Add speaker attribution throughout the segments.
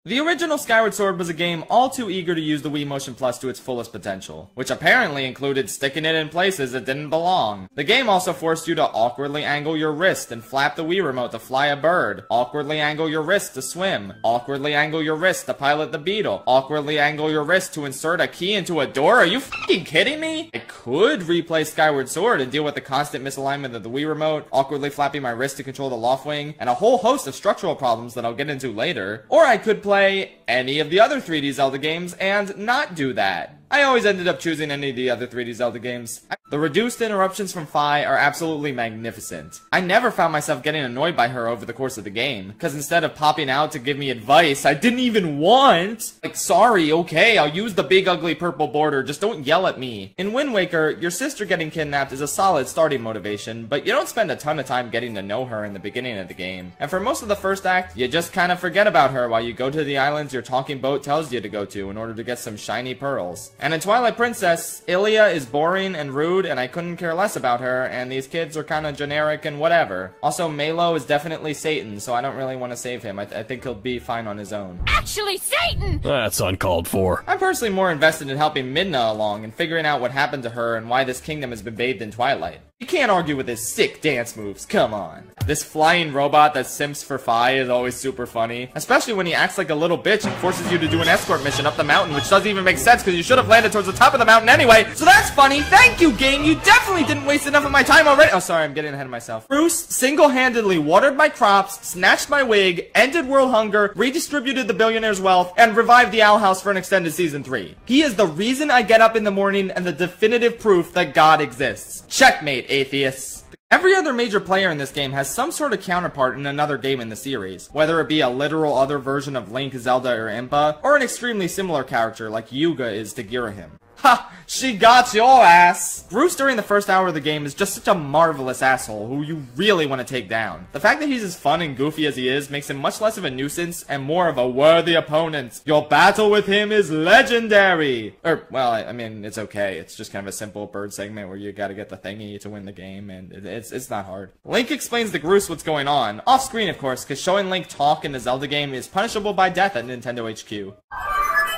Speaker 1: The original Skyward Sword was a game all too eager to use the Wii Motion Plus to its fullest potential, which apparently included sticking it in places it didn't belong. The game also forced you to awkwardly angle your wrist and flap the Wii Remote to fly a bird, awkwardly angle your wrist to swim, awkwardly angle your wrist to pilot the Beetle, awkwardly angle your wrist to insert a key into a door. Are you fucking kidding me? I could replay Skyward Sword and deal with the constant misalignment of the Wii Remote, awkwardly flapping my wrist to control the loft wing, and a whole host of structural problems that I'll get into later. Or I could play any of the other 3D Zelda games and not do that. I always ended up choosing any of the other 3D Zelda games. The reduced interruptions from Fi are absolutely magnificent. I never found myself getting annoyed by her over the course of the game, because instead of popping out to give me advice I didn't even want, like, sorry, okay, I'll use the big ugly purple border, just don't yell at me. In Wind Waker, your sister getting kidnapped is a solid starting motivation, but you don't spend a ton of time getting to know her in the beginning of the game. And for most of the first act, you just kind of forget about her while you go to the islands your talking boat tells you to go to in order to get some shiny pearls. And in Twilight Princess, Ilia is boring and rude, and I couldn't care less about her, and these kids are kind of generic and whatever. Also, Malo is definitely Satan, so I don't really want to save him. I think he'll be fine on his own.
Speaker 2: Actually, Satan!
Speaker 3: That's uncalled for.
Speaker 1: I'm personally more invested in helping Midna along and figuring out what happened to her and why this kingdom has been bathed in twilight. You can't argue with his sick dance moves, come on. This flying robot that simps for Fi is always super funny, especially when he acts like a little bitch and forces you to do an escort mission up the mountain, which doesn't even make sense because you should have landed towards the top of the mountain anyway. So that's funny. Thank you, game. You definitely didn't waste enough of my time already. Oh, sorry, I'm getting ahead of myself. Bruce single-handedly watered my crops, snatched my wig, ended world hunger, redistributed the billionaire's wealth, and revived the Owl House for an extended season 3. He is the reason I get up in the morning and the definitive proof that God exists. Checkmate, atheists. Every other major player in this game has some sort of counterpart in another game in the series, whether it be a literal other version of Link, Zelda, or Impa, or an extremely similar character like Yuga is to Girahim. Ha! She got your ass! Bruce during the first hour of the game is just such a marvelous asshole who you really want to take down. The fact that he's as fun and goofy as he is makes him much less of a nuisance and more of a worthy opponent. Your battle with him is legendary! Well, I mean, it's okay. It's just kind of a simple bird segment where you gotta get the thingy to win the game, and it's not hard. Link explains to Bruce what's going on. Off screen, of course, because showing Link talk in the Zelda game is punishable by death at Nintendo HQ.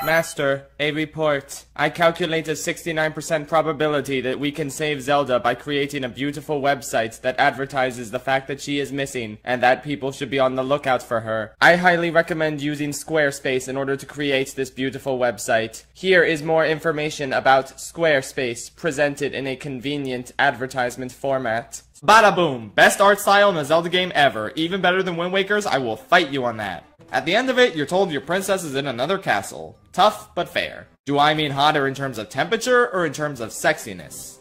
Speaker 1: Master, a report. I calculate a 69% probability that we can save Zelda by creating a beautiful website that advertises the fact that she is missing, and that people should be on the lookout for her. I highly recommend using Squarespace in order to create this beautiful website. Here is more information about Squarespace, presented in a convenient advertisement format. Bada boom! Best art style in a Zelda game ever. Even better than Wind Waker's, I will fight you on that. At the end of it, you're told your princess is in another castle. Tough, but fair. Do I mean hotter in terms of temperature, or in terms of sexiness?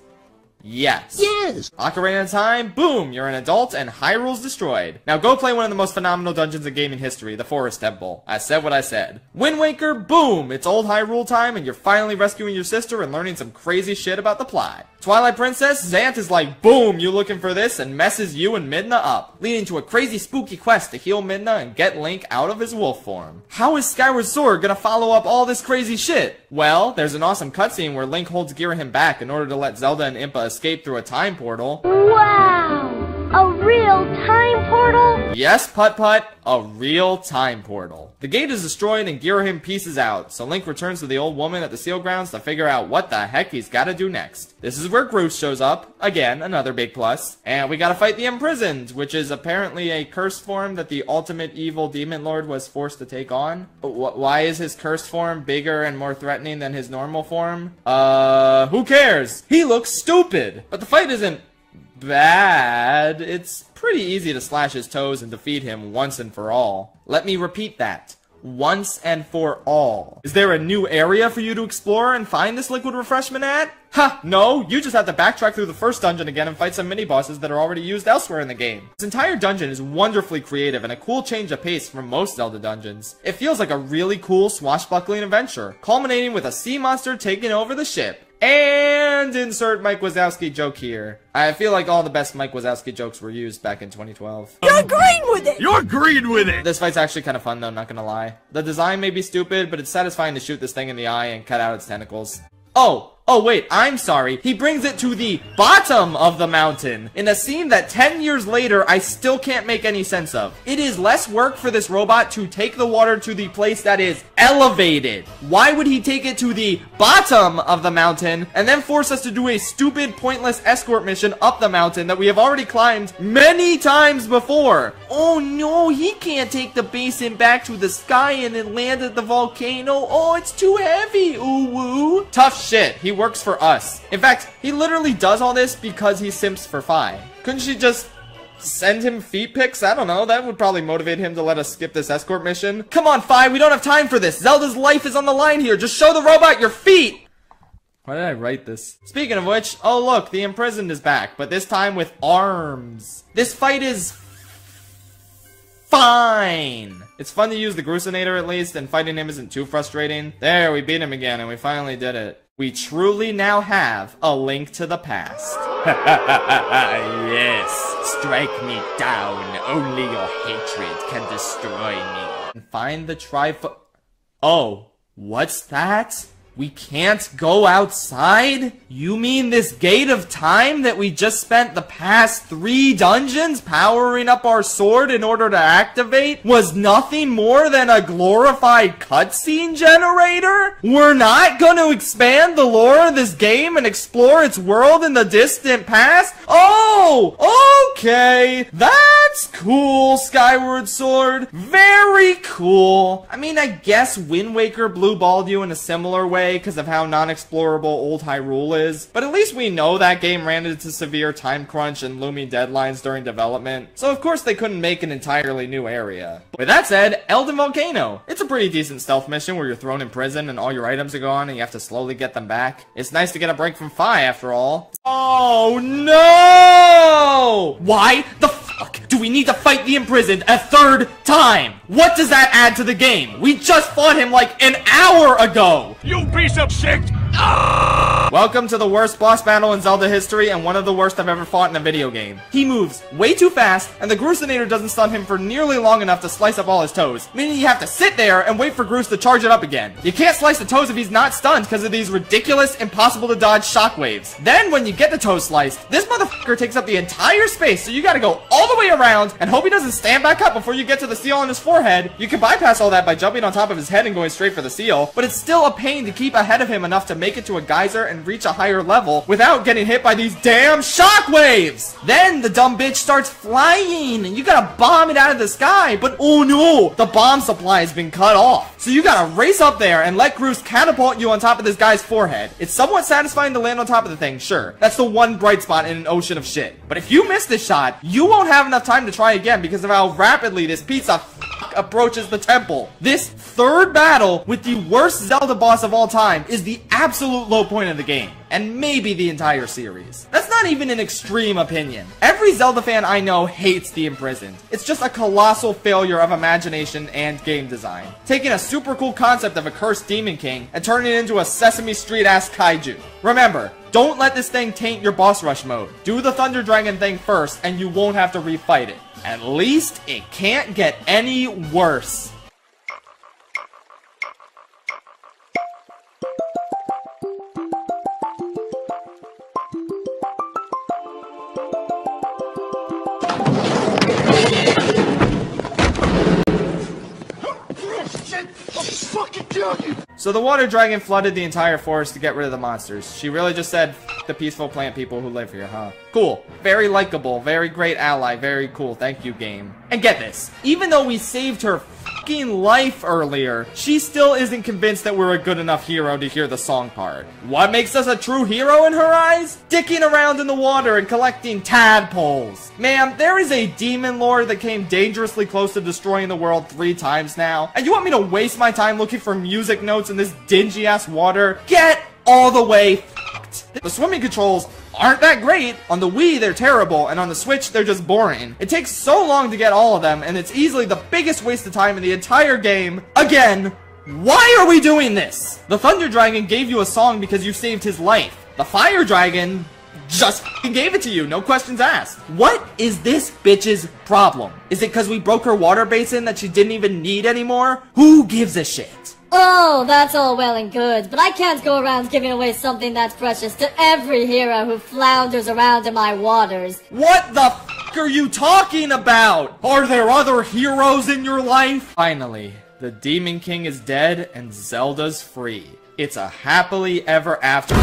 Speaker 1: Yes.
Speaker 4: Yes!
Speaker 1: Ocarina of Time, boom, you're an adult and Hyrule's destroyed. Now go play one of the most phenomenal dungeons in gaming history, the Forest Temple. I said what I said. Wind Waker, boom, it's old Hyrule time and you're finally rescuing your sister and learning some crazy shit about the plot. Twilight Princess, Xanth is like, boom, you looking for this, and messes you and Midna up, leading to a crazy spooky quest to heal Midna and get Link out of his wolf form. How is Skyward Sword gonna follow up all this crazy shit? Well, there's an awesome cutscene where Link holds Girahim back in order to let Zelda and Impa escape through a time portal.
Speaker 2: Wow! A real time portal?
Speaker 1: Yes, Putt-Putt, a real time portal. The gate is destroyed and Girahim pieces out, so Link returns to the old woman at the Seal Grounds to figure out what the heck he's gotta do next. This is where Groose shows up, again, another big plus, and we gotta fight the Imprisoned, which is apparently a cursed form that the ultimate evil demon lord was forced to take on. Why is his cursed form bigger and more threatening than his normal form? Who cares? He looks stupid! But the fight isn't bad. It's pretty easy to slash his toes and defeat him once and for all. Let me repeat that. Once and for all. Is there a new area for you to explore and find this liquid refreshment at? Ha! No, you just have to backtrack through the first dungeon again and fight some mini-bosses that are already used elsewhere in the game. This entire dungeon is wonderfully creative and a cool change of pace from most Zelda dungeons. It feels like a really cool swashbuckling adventure, culminating with a sea monster taking over the ship. And insert Mike Wazowski joke here. I feel like all the best Mike Wazowski jokes were used back in 2012.
Speaker 2: You're green with it!
Speaker 3: You're green with it!
Speaker 1: This fight's actually kind of fun though, not gonna lie. The design may be stupid, but it's satisfying to shoot this thing in the eye and cut out its tentacles. Oh! Oh wait, I'm sorry. He brings it to the bottom of the mountain in a scene that 10 years later I still can't make any sense of. It is less work for this robot to take the water to the place that is elevated. Why would he take it to the bottom of the mountain and then force us to do a stupid, pointless escort mission up the mountain that we have already climbed many times before? Oh no, he can't take the basin back to the sky and then land at the volcano. Oh, it's too heavy. Ooh woo. Tough shit. He works for us. In fact, he literally does all this because he simps for Fi. Couldn't she just send him feet pics? I don't know. That would probably motivate him to let us skip this escort mission. Come on, Fi. We don't have time for this. Zelda's life is on the line here. Just show the robot your feet. Why did I write this? Speaking of which, oh look, the imprisoned is back, but this time with arms. This fight is fine. It's fun to use the Grusinator at least, and fighting him isn't too frustrating. There, we beat him again, and we finally did it. We truly now have a link to the past. Yes, strike me down. Only your hatred can destroy me. And find the Oh, what's that? We can't go outside? You mean this gate of time that we just spent the past 3 dungeons powering up our sword in order to activate was nothing more than a glorified cutscene generator? We're not gonna expand the lore of this game and explore its world in the distant past? Oh, okay. That's cool, Skyward Sword. Very cool. I mean, I guess Wind Waker blue balled you in a similar way because of how non-explorable old Hyrule is, but at least we know that game ran into severe time crunch and looming deadlines during development, so of course they couldn't make an entirely new area. With that said, Elden Volcano. It's a pretty decent stealth mission where you're thrown in prison and all your items are gone and you have to slowly get them back. It's nice to get a break from Fi after all. Oh no! Why the fuck do we need to fight the imprisoned a 3rd time? What does that add to the game? We just fought him like an hour ago!
Speaker 3: You piece of shit!
Speaker 1: Welcome to the worst boss battle in Zelda history and one of the worst I've ever fought in a video game. He moves way too fast, and the Grusinator doesn't stun him for nearly long enough to slice up all his toes, meaning you have to sit there and wait for Grus to charge it up again. You can't slice the toes if he's not stunned because of these ridiculous, impossible to dodge shockwaves. Then when you get the toes sliced, this motherfucker takes up the entire space, so you gotta go all the way around and hope he doesn't stand back up before you get to the seal on his forehead. You can bypass all that by jumping on top of his head and going straight for the seal, but it's still a pain to keep ahead of him enough to make it to a geyser and reach a higher level without getting hit by these damn shockwaves. Then the dumb bitch starts flying and you gotta bomb it out of the sky, but oh no, the bomb supply has been cut off. So you gotta race up there and let Grus catapult you on top of this guy's forehead. It's somewhat satisfying to land on top of the thing, sure. That's the one bright spot in an ocean of shit. But if you miss this shot, you won't have enough time to try again because of how rapidly this piece of approaches the temple. This 3rd battle with the worst Zelda boss of all time is the absolute low point of the game, and maybe the entire series. That's not even an extreme opinion. Every Zelda fan I know hates the imprisoned. It's just a colossal failure of imagination and game design. Taking a super cool concept of a cursed Demon King and turning it into a Sesame Street-ass kaiju. Remember, don't let this thing taint your boss rush mode. Do the Thunder Dragon thing first and you won't have to refight it. At least it can't get any worse. So the water dragon flooded the entire forest to get rid of the monsters. She really just said, F the peaceful plant people who live here, huh? Cool. Very likable, very great ally, very cool. Thank you, game. And get this, even though we saved her fucking life earlier, she still isn't convinced that we're a good enough hero to hear the song part. What makes us a true hero in her eyes? Dicking around in the water and collecting tadpoles. Ma'am, there is a demon lord that came dangerously close to destroying the world 3 times now, and you want me to waste my time looking for music notes in this dingy-ass water? Get all the way fucked. The swimming controls aren't that great. On the Wii, they're terrible, and on the Switch, they're just boring. It takes so long to get all of them, and it's easily the biggest waste of time in the entire game. Again, why are we doing this? The Thunder Dragon gave you a song because you saved his life. The Fire Dragon just f***ing gave it to you, no questions asked. What is this bitch's problem? Is it because we broke her water basin that she didn't even need anymore? Who gives a shit?
Speaker 4: Oh, that's all well and good, but I can't go around giving away something that's precious to every hero who flounders around in my waters.
Speaker 1: What the f*** are you talking about? Are there other heroes in your life? Finally, the Demon King is dead and Zelda's free. It's a happily ever after.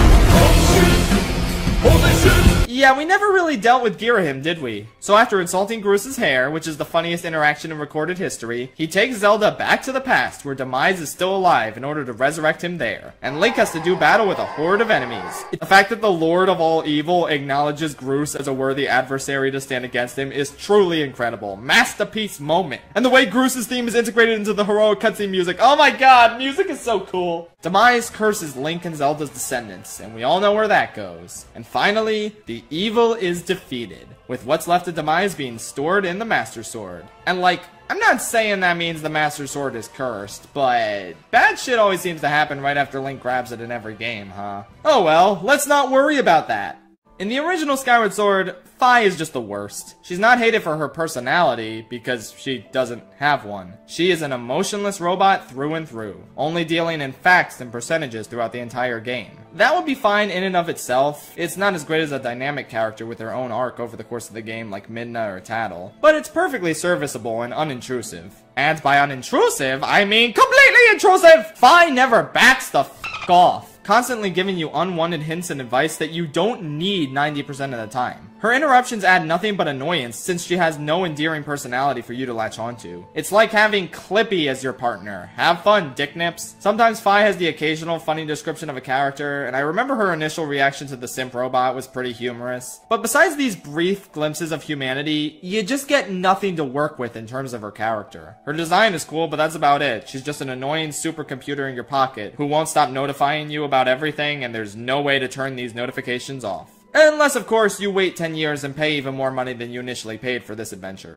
Speaker 1: Yeah, we never really dealt with Girahim, did we? So after insulting Groos's hair, which is the funniest interaction in recorded history, he takes Zelda back to the past, where Demise is still alive, in order to resurrect him there. And Link has to do battle with a horde of enemies. The fact that the Lord of all evil acknowledges Groos as a worthy adversary to stand against him is truly incredible. Masterpiece moment. And the way Groos's theme is integrated into the heroic cutscene music. Oh my god, music is so cool. Demise curses Link and Zelda's descendants, and we all know where that goes. And finally, the evil is defeated, with what's left of Demise being stored in the Master Sword. And like, I'm not saying that means the Master Sword is cursed, but bad shit always seems to happen right after Link grabs it in every game, huh? Oh well, let's not worry about that. In the original Skyward Sword, Fi is just the worst. She's not hated for her personality, because she doesn't have one. She is an emotionless robot through and through, only dealing in facts and percentages throughout the entire game. That would be fine in and of itself. It's not as great as a dynamic character with their own arc over the course of the game like Midna or Tattle, but it's perfectly serviceable and unintrusive. And by unintrusive, I mean completely intrusive! Fi never backs the f*** off, constantly giving you unwanted hints and advice that you don't need 90% of the time. Her interruptions add nothing but annoyance since she has no endearing personality for you to latch onto. It's like having Clippy as your partner. Have fun, dick nips. Sometimes Fi has the occasional funny description of a character, and I remember her initial reaction to the simp robot was pretty humorous. But besides these brief glimpses of humanity, you just get nothing to work with in terms of her character. Her design is cool, but that's about it. She's just an annoying supercomputer in your pocket who won't stop notifying you about everything, and there's no way to turn these notifications off. Unless, of course, you wait 10 years and pay even more money than you initially paid for this adventure.